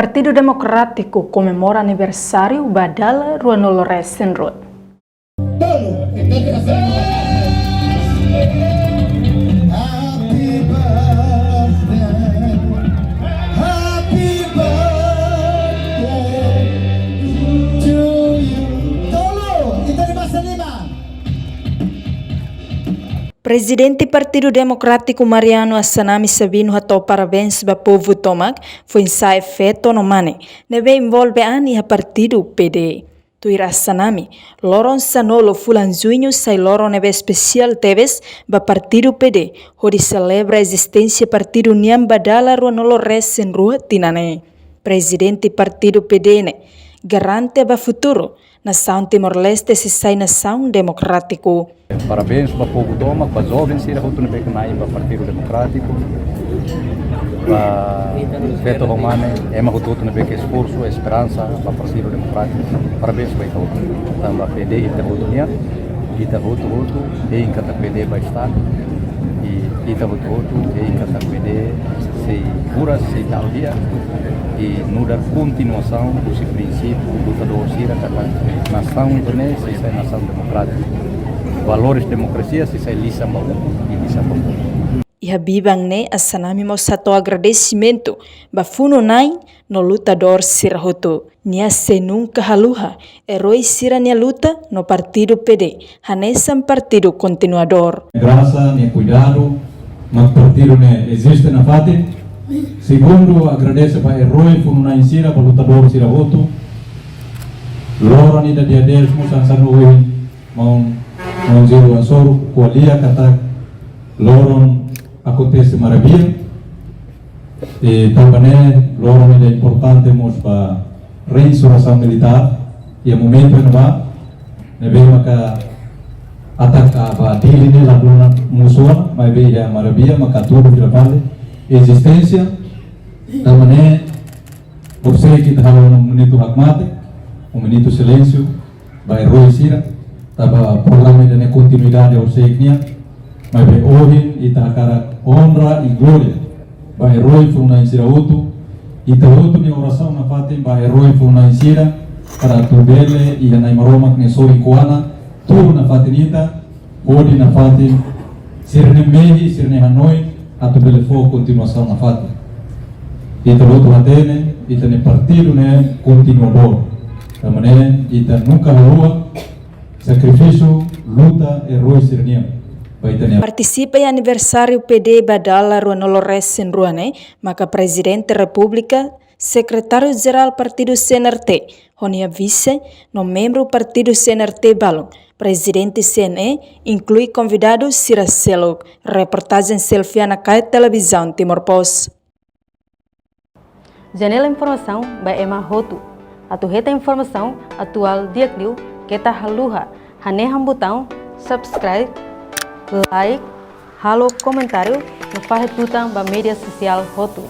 Partido Democrático comemora aniversário Badala Ruanolo Resenrod. Presidente Partido Democrático Mariano Assanami Sabino hatou parabéns ba povo Tomac foi ensaio efeito no mane neve envolve ani a partido PD. Tuira Assanami loron sanolo fulan junho sai loron neve especial teves ba partido PD hori celebra a existência partido Niam Badala Ruanolo Resen Rua Tinane. Presidente Partido PD ne garante ba futuro nação Timor-Leste se sai nação democrático. Parabéns para o povo Tomac, para os jovens que estão para o Partido Democrático, para o Feto Romano, é uma esforço, esperança para o Partido Democrático. Parabéns para todos. Também para o PD e para o Dunia, e para o e em cada PD vai estar, e para o e em cada PD se cura, se dá o dia, e não dar continuação desse princípio lutador Sira, que a nação indonesa é a nação democrática. Valores democracia se sai lisa mau e lisa mau. E Habibang ne Assanami mo sato agradecimento bafuno nai no lutador Sirahoto. Nia se nunca haluha herói Sira nia luta no partido PD. Hanesan partido continuador. Graça, nia cuidado, mas partido ne existe na fate. Segundo, agradece para herói funo nai Sira para lutador Sirahoto. Lora ni da dia 10 mo sansanui mau Monjiro Ansor, kualia kata loron acontece maravilha e também loron é importante mos para reinsurreição militar e a momento não vai neve maka ataca a dili ne la luna musuh mas ve ya maravilha maka tudo vira vale existência também você que tá menito hakmate menito silêncio vai roisira taba programa dan continuidade ao seiknia mas be ohin ita akara honra e glória ba herói funa Sirahoto ita hoto ni oração na fatem ba herói funa Sira para tubele e na maromak ne sori kuana tu na fatinita odi na fatin sirne mehi sirne hanoi atu bele fo continuação na fatin ita hoto hatene ita ne partido ne continuador tamane ita nunca rua sacrifício, luta e roi sirnia. Participa em aniversário PD Badala Ruanolo Resen Ruane, maka Presidente República, Secretário-Geral Partido CNRT, Ronia Vice, no membro Partido CNRT Balong, Presidente CNE, inclui convidados Sira Selok, reportagem selfie na Kai Televisão Timor Post. Janela Informação by Emma Hotu. Atuheta informação atual diakliu kita haluha haneham botão subscribe, like, halo comentário no faz tutang ba mídia social Hotu.